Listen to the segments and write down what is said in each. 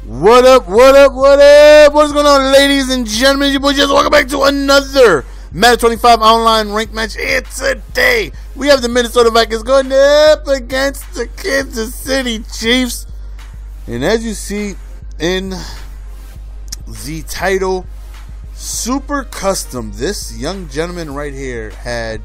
What up, what up, what up? What is going on, ladies and gentlemen? Your boy just welcome back to another Madden 25 online ranked match. And today, we have the Minnesota Vikings going up against the Kansas City Chiefs. And as you see in the title, Super Custom, this young gentleman right here had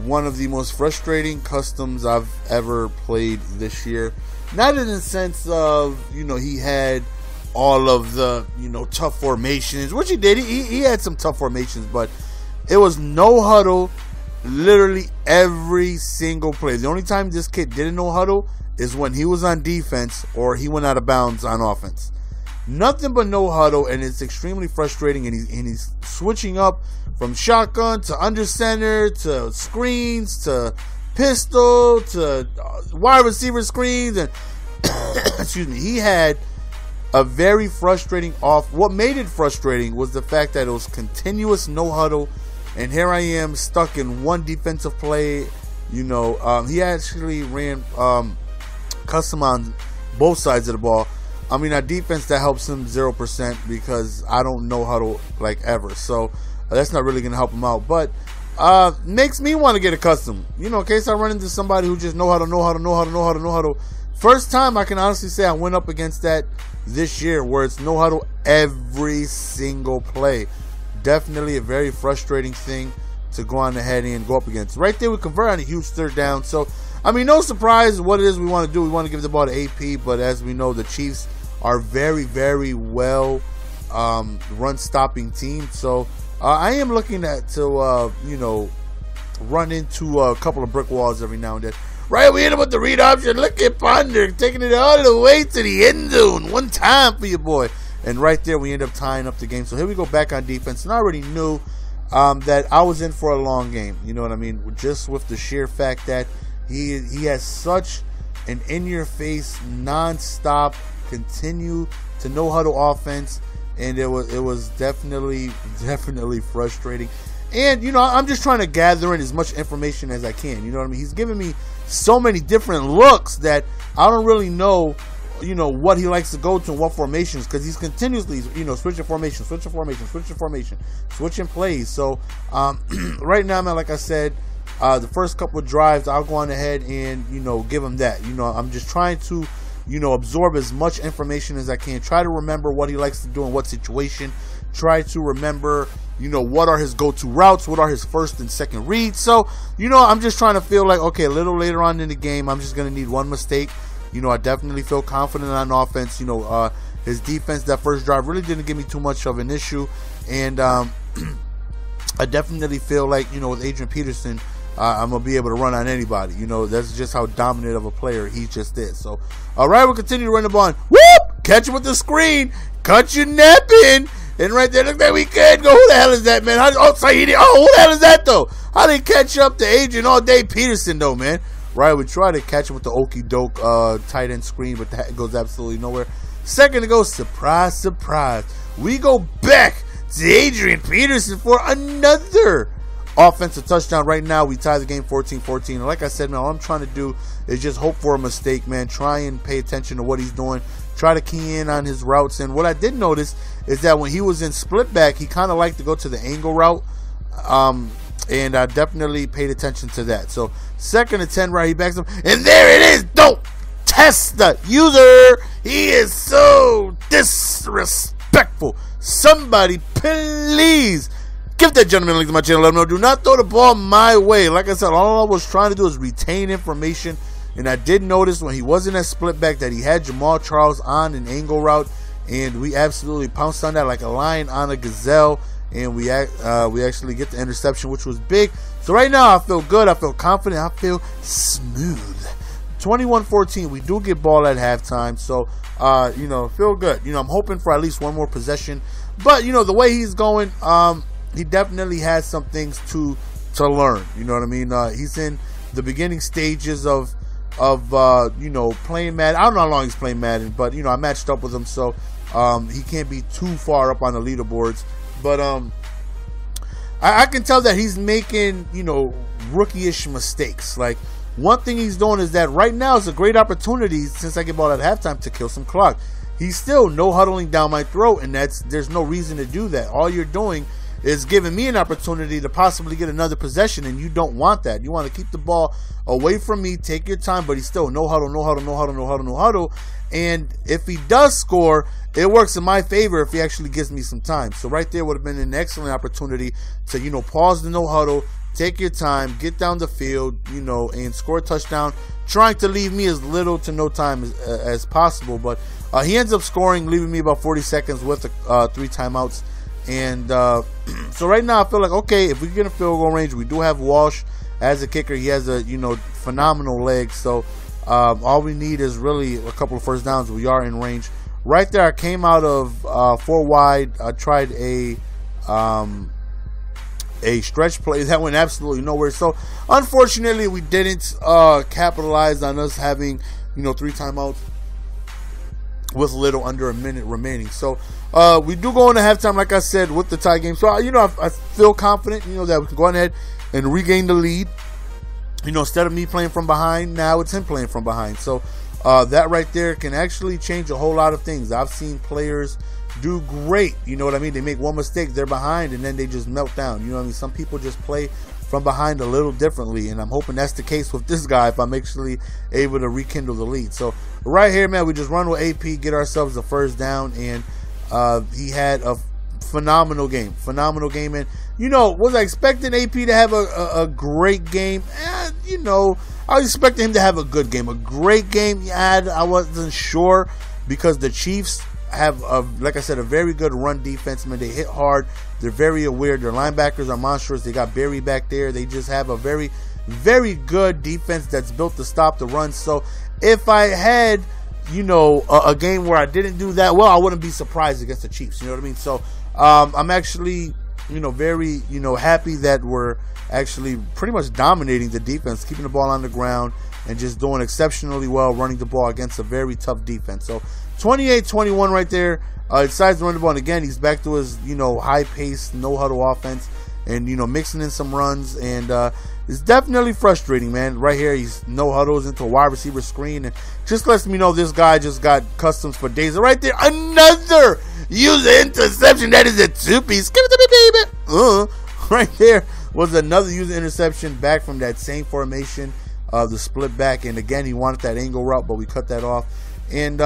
one of the most frustrating customs I've ever played this year. Not in the sense of, he had all of the, tough formations, which he did. He had some tough formations, but it was no huddle literally every single play. The only time this kid didn't no huddle is when he was on defense or he went out of bounds on offense. Nothing but no huddle, and it's extremely frustrating, and he's switching up from shotgun to under center to screens to pistol to wide receiver screens, and excuse me, he had a very frustrating off. What made it frustrating was the fact that it was continuous no huddle, and here I am stuck in one defensive play. He actually ran custom on both sides of the ball. I mean, our defense, that helps him 0% because I don't know huddle like ever, so that's not really going to help him out. But makes me want to get accustomed. In case I run into somebody who just know huddle. First time I can honestly say I went up against that this year, where it's no huddle every single play. Definitely a very frustrating thing to go on ahead and go up against. Right there, we convert on a huge third down. So, I mean, no surprise what it is we want to do. We want to give the ball to AP, but as we know, the Chiefs are very, very well run-stopping team. So, I am looking to run into a couple of brick walls every now and then. Right, we hit him with the read option. Look at Ponder taking it all the way to the end zone. One time for your boy. And right there, we end up tying up the game. So here we go back on defense. And I already knew that I was in for a long game. You know what I mean? Just with the sheer fact that he has such an in-your-face, non-stop, continue to no-huddle offense. And it was definitely frustrating. And, I'm just trying to gather in as much information as I can. You know what I mean? He's giving me so many different looks that I don't really know, what he likes to go to and what formations, because he's continuously, switching formation, switching plays. So, right now, man, like I said, the first couple of drives, I'll go on ahead and, give him that. I'm just trying to, absorb as much information as I can. Try to remember what he likes to do in what situation. Try to remember, what are his go-to routes, what are his first and second reads. So, I'm just trying to feel like, okay, a little later on in the game, I'm just going to need one mistake. I definitely feel confident on offense. His defense, that first drive, really didn't give me too much of an issue. And I definitely feel like, with Adrian Peterson, I'm going to be able to run on anybody. That's just how dominant of a player he just is. So, all right, we'll continue to run the ball. And whoop! Catch him with the screen. Cut your napping. And right there, look that we can go. Who the hell is that, man? Saeed. Oh, who the hell is that, though? How they catch up to Adrian all day Peterson, though, man? Right, we try to catch him with the okey doke tight end screen, but that goes absolutely nowhere. Second to go, surprise, surprise. We go back to Adrian Peterson for another offensive touchdown. Right now, we tie the game 14-14. And like I said, man, all I'm trying to do is just hope for a mistake, man. Try and pay attention to what he's doing. Try to key in on his routes. And what I did notice is that when he was in split back, he kind of liked to go to the angle route. And I definitely paid attention to that. So, second and 10, right, he backs him. And there it is. Don't test the user. He is so disrespectful. Somebody, please give that gentleman a link to my channel. Let him know. Do not throw the ball my way. Like I said, all I was trying to do is retain information. And I did notice when he wasn't at split back that he had Jamal Charles on an angle route. And we absolutely pounced on that like a lion on a gazelle. And we actually get the interception, which was big. So right now, I feel good. I feel confident. I feel smooth. 21-14. We do get ball at halftime. So, feel good. I'm hoping for at least one more possession. But, the way he's going, he definitely has some things to learn. You know what I mean? He's in the beginning stages of playing Madden. I don't know how long he's playing Madden, but, I matched up with him. So, he can't be too far up on the leaderboards. But I can tell that he's making, rookie-ish mistakes. Like, one thing he's doing is that right now is a great opportunity, since I get ball at halftime, to kill some clock. he's still no huddling down my throat, and there's no reason to do that. All you're doing is giving me an opportunity to possibly get another possession, and you don't want that. You want to keep the ball away from me, take your time, but he's still no huddle, no huddle, no huddle, no huddle, no huddle. And if he does score, it works in my favor if he actually gives me some time. So right there would have been an excellent opportunity to, you know, pause the no huddle, take your time, get down the field, you know, and score a touchdown, trying to leave me as little to no time as possible. But he ends up scoring, leaving me about 40 seconds with 3 timeouts. And so right now I feel like, okay, if we get a field goal range, we do have Walsh as a kicker. He has a, you know, phenomenal leg. So all we need is really a couple of first downs. We are in range. Right there, I came out of 4 wide. I tried a stretch play that went absolutely nowhere. So unfortunately, we didn't capitalize on us having, you know, 3 timeouts with a little under a minute remaining. So we do go into halftime, like I said, with the tie game. So, you know, I feel confident, you know, that we can go ahead and regain the lead. You know, instead of me playing from behind, now it's him playing from behind. So that right there can actually change a whole lot of things. I've seen players do great, you know what I mean? They make one mistake, they're behind, and then they just melt down. You know what I mean? Some people just play from behind a little differently, and I'm hoping that's the case with this guy if I'm actually able to rekindle the lead. So right here, man, we just run with AP, get ourselves a first down, and he had a phenomenal game. And, you know, was I expecting AP to have a great game? You know, I was expecting him to have a good game. A great game, yeah, I wasn't sure, because the Chiefs have, like I said, a very good run defense. Man, they hit hard. They're very aware. Their linebackers are monstrous. They got Barry back there. They just have a very, very good defense that's built to stop the run. So if I had, you know, a game where I didn't do that well, I wouldn't be surprised against the Chiefs. You know what I mean? So I'm actually, you know, very, you know, happy that we're actually pretty much dominating the defense, keeping the ball on the ground, and just doing exceptionally well running the ball against a very tough defense. So 28-21 right there. Decides to run the ball, and again, he's back to his, you know, high-paced, no-huddle offense, and, you know, mixing in some runs, and it's definitely frustrating, man. Right here, he's no-huddles into a wide receiver screen, and just lets me know this guy just got customs for days. And right there, another user interception. That is a 2-piece. Give it to me, baby. Right there was another user interception back from that same formation, the split back, and again, he wanted that angle route, but we cut that off. And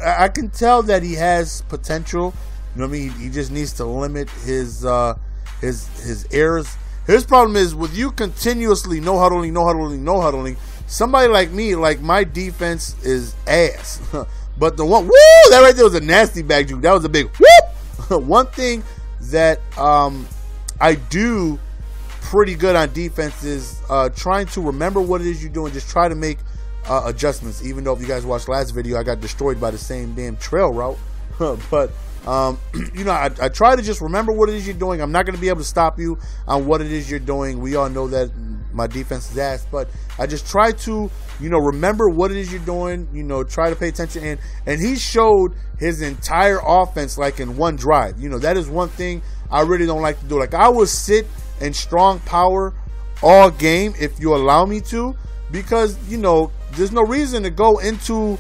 I can tell that he has potential. You know what I mean? He just needs to limit his errors. His problem is with you continuously no huddling. Somebody like me, like my defense is ass. But the one, woo, that right there was a nasty back juke. That was a big whoop. One thing that I do pretty good on defense is trying to remember what it is you're doing. Just try to make adjustments. Even though if you guys watched last video, I got destroyed by the same damn trail route. But you know, I try to just remember what it is you're doing. I'm not going to be able to stop you on what it is you're doing. We all know that my defense is ass, but I just try to, you know, remember what it is you're doing. You know, try to pay attention. And he showed his entire offense like in one drive. You know, that is one thing I really don't like to do. Like, I will sit in strong power all game if you allow me to, because, you know, there's no reason to go into,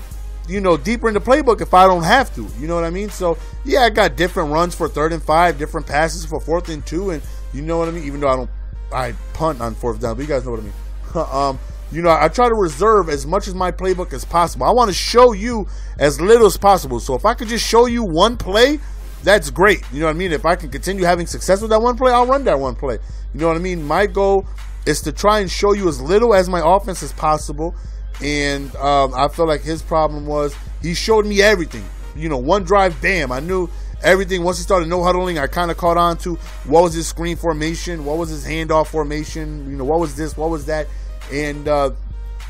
you know, deeper in the playbook if I don't have to. You know what I mean? So, yeah, I got different runs for 3rd and 5, different passes for 4th and 2, and you know what I mean? Even though I punt on 4th down, but you guys know what I mean. You know, I try to reserve as much as my playbook as possible. I want to show you as little as possible. So if I could just show you one play, that's great. You know what I mean? If I can continue having success with that one play, I'll run that one play. You know what I mean? My goal is to try and show you as little as my offense as possible. And I feel like his problem was he showed me everything. You know, one drive, bam, I knew everything. Once he started no huddling, I kind of caught on to what was his screen formation, what was his handoff formation, you know, what was this, what was that. And,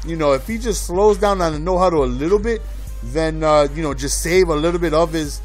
you know, if he just slows down on the no huddle a little bit, then, you know, just save a little bit of his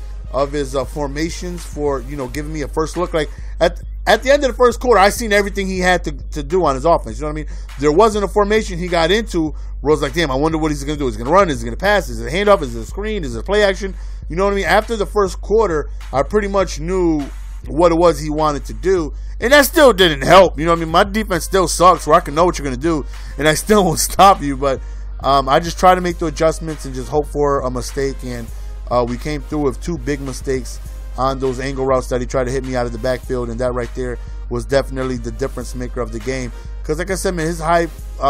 formations for, you know, giving me a first look. Like at the end of the first quarter, I seen everything he had to do on his offense. You know what I mean? There wasn't a formation he got into where I was like, damn, I wonder what he's going to do. Is he going to run? Is he going to pass? Is it a handoff? Is it a screen? Is it a play action? You know what I mean? After the first quarter, I pretty much knew what it was he wanted to do. And that still didn't help. You know what I mean? My defense still sucks where I can know what you're going to do, and I still won't stop you. But I just try to make the adjustments and just hope for a mistake. And We came through with 2 big mistakes on those angle routes that he tried to hit me out of the backfield, and that right there was definitely the difference maker of the game. Because like I said, man, his high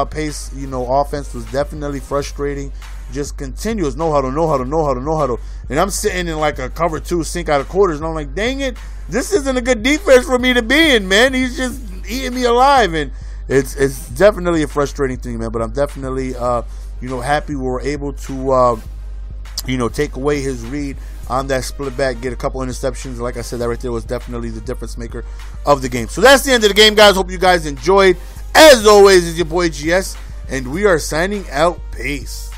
pace, offense was definitely frustrating. Just continuous no huddle. And I'm sitting in like a cover 2 sink out of quarters, and I'm like, dang it, this isn't a good defense for me to be in, man. He's just eating me alive, and it's definitely a frustrating thing, man. But I'm definitely happy we were able to take away his read on that split back, get a couple interceptions. Like I said, that right there was definitely the difference maker of the game. So that's the end of the game, guys. Hope you guys enjoyed. As always, it's your boy GS, and we are signing out. Peace.